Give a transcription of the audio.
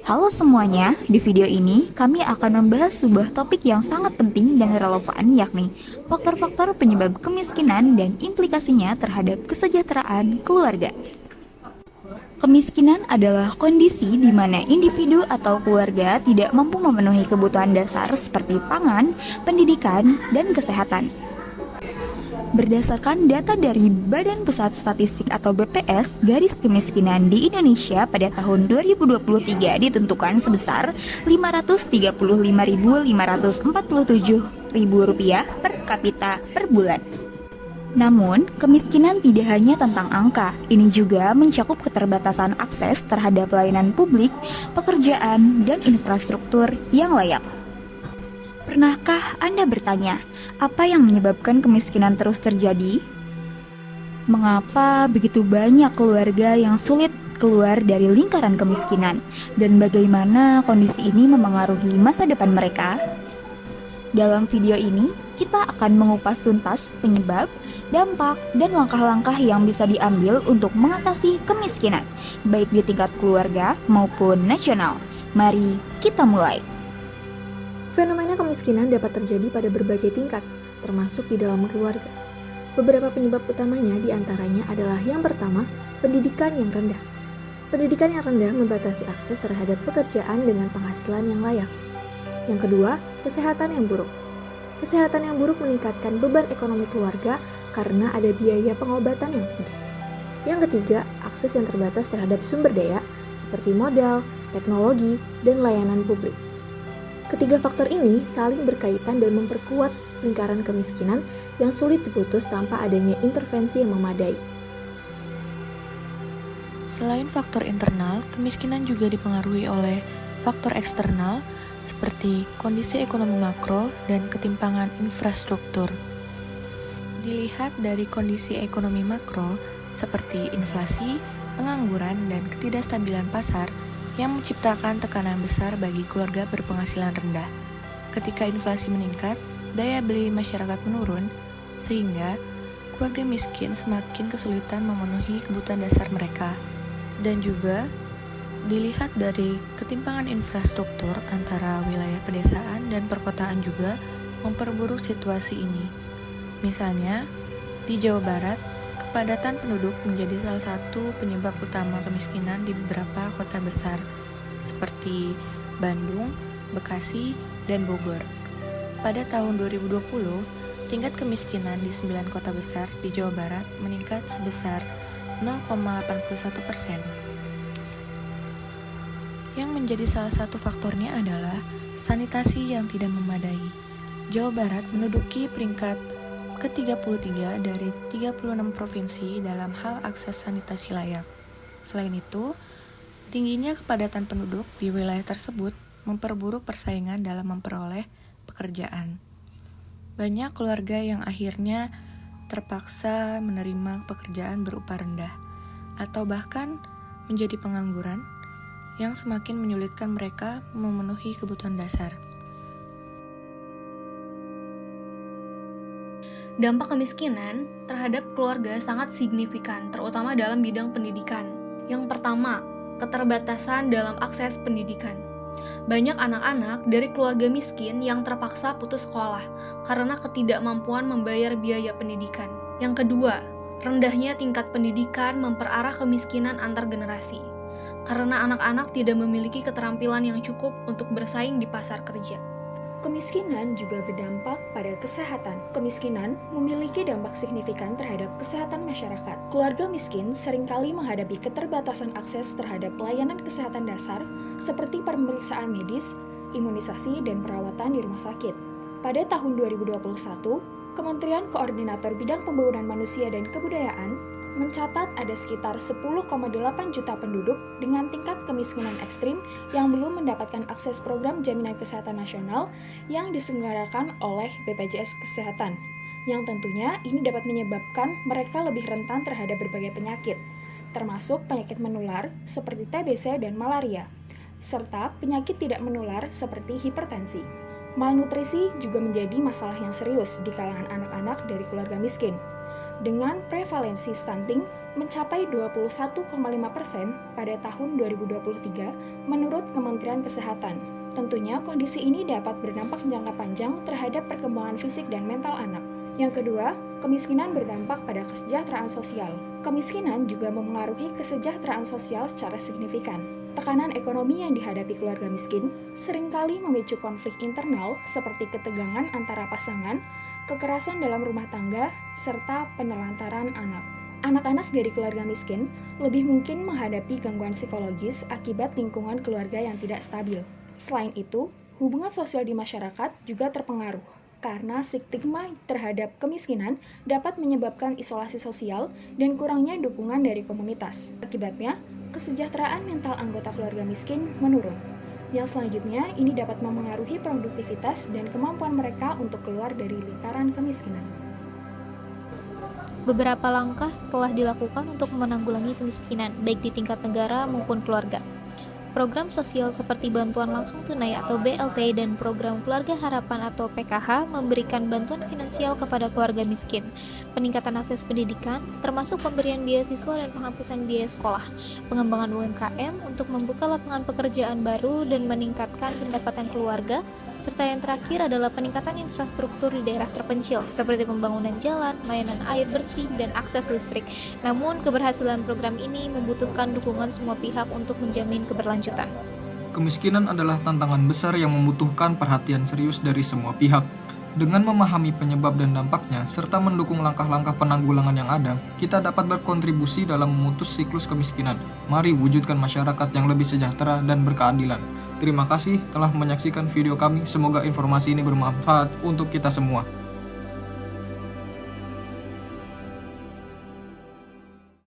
Halo semuanya, di video ini kami akan membahas sebuah topik yang sangat penting dan relevan, yakni faktor-faktor penyebab kemiskinan dan implikasinya terhadap kesejahteraan keluarga. Kemiskinan adalah kondisi di mana individu atau keluarga tidak mampu memenuhi kebutuhan dasar seperti pangan, pendidikan, dan kesehatan. Berdasarkan data dari Badan Pusat Statistik atau BPS, garis kemiskinan di Indonesia pada tahun 2023 ditentukan sebesar Rp535.547 per kapita per bulan. Namun, kemiskinan tidak hanya tentang angka, ini juga mencakup keterbatasan akses terhadap layanan publik, pekerjaan, dan infrastruktur yang layak. Pernahkah Anda bertanya, apa yang menyebabkan kemiskinan terus terjadi? Mengapa begitu banyak keluarga yang sulit keluar dari lingkaran kemiskinan? Dan bagaimana kondisi ini memengaruhi masa depan mereka? Dalam video ini, kita akan mengupas tuntas penyebab, dampak, dan langkah-langkah yang bisa diambil untuk mengatasi kemiskinan, baik di tingkat keluarga maupun nasional. Mari kita mulai. Fenomena kemiskinan dapat terjadi pada berbagai tingkat, termasuk di dalam keluarga. Beberapa penyebab utamanya diantaranya adalah yang pertama, pendidikan yang rendah. Pendidikan yang rendah membatasi akses terhadap pekerjaan dengan penghasilan yang layak. Yang kedua, kesehatan yang buruk. Kesehatan yang buruk meningkatkan beban ekonomi keluarga karena ada biaya pengobatan yang tinggi. Yang ketiga, akses yang terbatas terhadap sumber daya seperti modal, teknologi, dan layanan publik. Ketiga faktor ini saling berkaitan dan memperkuat lingkaran kemiskinan yang sulit diputus tanpa adanya intervensi yang memadai. Selain faktor internal, kemiskinan juga dipengaruhi oleh faktor eksternal seperti kondisi ekonomi makro dan ketimpangan infrastruktur. Dilihat dari kondisi ekonomi makro seperti inflasi, pengangguran, dan ketidakstabilan pasar, yang menciptakan tekanan besar bagi keluarga berpenghasilan rendah. Ketika inflasi meningkat, daya beli masyarakat menurun, sehingga keluarga miskin semakin kesulitan memenuhi kebutuhan dasar mereka. Dan juga dilihat dari ketimpangan infrastruktur antara wilayah pedesaan dan perkotaan juga memperburuk situasi ini. Misalnya, di Jawa Barat, kepadatan penduduk menjadi salah satu penyebab utama kemiskinan di beberapa kota besar, seperti Bandung, Bekasi, dan Bogor. Pada tahun 2020, tingkat kemiskinan di 9 kota besar di Jawa Barat meningkat sebesar 0,81%. Yang menjadi salah satu faktornya adalah sanitasi yang tidak memadai. Jawa Barat menduduki peringkat ke-33 dari 36 provinsi dalam hal akses sanitasi layak. Selain itu, tingginya kepadatan penduduk di wilayah tersebut memperburuk persaingan dalam memperoleh pekerjaan. Banyak keluarga yang akhirnya terpaksa menerima pekerjaan berupah rendah, atau bahkan menjadi pengangguran, yang semakin menyulitkan mereka memenuhi kebutuhan dasar. Dampak kemiskinan terhadap keluarga sangat signifikan, terutama dalam bidang pendidikan. Yang pertama, keterbatasan dalam akses pendidikan. Banyak anak-anak dari keluarga miskin yang terpaksa putus sekolah karena ketidakmampuan membayar biaya pendidikan. Yang kedua, rendahnya tingkat pendidikan memperarah kemiskinan antar generasi, karena anak-anak tidak memiliki keterampilan yang cukup untuk bersaing di pasar kerja. Kemiskinan juga berdampak pada kesehatan. Kemiskinan memiliki dampak signifikan terhadap kesehatan masyarakat. Keluarga miskin seringkali menghadapi keterbatasan akses terhadap pelayanan kesehatan dasar seperti pemeriksaan medis, imunisasi, dan perawatan di rumah sakit. Pada tahun 2021, Kementerian Koordinator Bidang Pembangunan Manusia dan Kebudayaan mencatat ada sekitar 10,8 juta penduduk dengan tingkat kemiskinan ekstrim yang belum mendapatkan akses program jaminan kesehatan nasional yang diselenggarakan oleh BPJS Kesehatan, yang tentunya ini dapat menyebabkan mereka lebih rentan terhadap berbagai penyakit, termasuk penyakit menular seperti TBC dan malaria, serta penyakit tidak menular seperti hipertensi. Malnutrisi juga menjadi masalah yang serius di kalangan anak-anak dari keluarga miskin, dengan prevalensi stunting mencapai 21,5% pada tahun 2023 menurut Kementerian Kesehatan. Tentunya kondisi ini dapat berdampak jangka panjang terhadap perkembangan fisik dan mental anak. Yang kedua, kemiskinan berdampak pada kesejahteraan sosial. Kemiskinan juga memengaruhi kesejahteraan sosial secara signifikan. Tekanan ekonomi yang dihadapi keluarga miskin seringkali memicu konflik internal seperti ketegangan antara pasangan, kekerasan dalam rumah tangga, serta penelantaran anak. Anak-anak dari keluarga miskin lebih mungkin menghadapi gangguan psikologis akibat lingkungan keluarga yang tidak stabil. Selain itu, hubungan sosial di masyarakat juga terpengaruh karena stigma terhadap kemiskinan dapat menyebabkan isolasi sosial dan kurangnya dukungan dari komunitas. Akibatnya, kesejahteraan mental anggota keluarga miskin menurun. Yang selanjutnya, ini dapat memengaruhi produktivitas dan kemampuan mereka untuk keluar dari lingkaran kemiskinan. Beberapa langkah telah dilakukan untuk menanggulangi kemiskinan, baik di tingkat negara maupun keluarga. Program sosial seperti bantuan langsung tunai atau BLT dan program Keluarga Harapan atau PKH memberikan bantuan finansial kepada keluarga miskin, peningkatan akses pendidikan, termasuk pemberian beasiswa dan penghapusan biaya sekolah, pengembangan UMKM untuk membuka lapangan pekerjaan baru dan meningkatkan pendapatan keluarga, serta yang terakhir adalah peningkatan infrastruktur di daerah terpencil, seperti pembangunan jalan, layanan air bersih, dan akses listrik. Namun, keberhasilan program ini membutuhkan dukungan semua pihak untuk menjamin keberlanjutan. Kemiskinan adalah tantangan besar yang membutuhkan perhatian serius dari semua pihak. Dengan memahami penyebab dan dampaknya, serta mendukung langkah-langkah penanggulangan yang ada, kita dapat berkontribusi dalam memutus siklus kemiskinan. Mari wujudkan masyarakat yang lebih sejahtera dan berkeadilan. Terima kasih telah menyaksikan video kami. Semoga informasi ini bermanfaat untuk kita semua.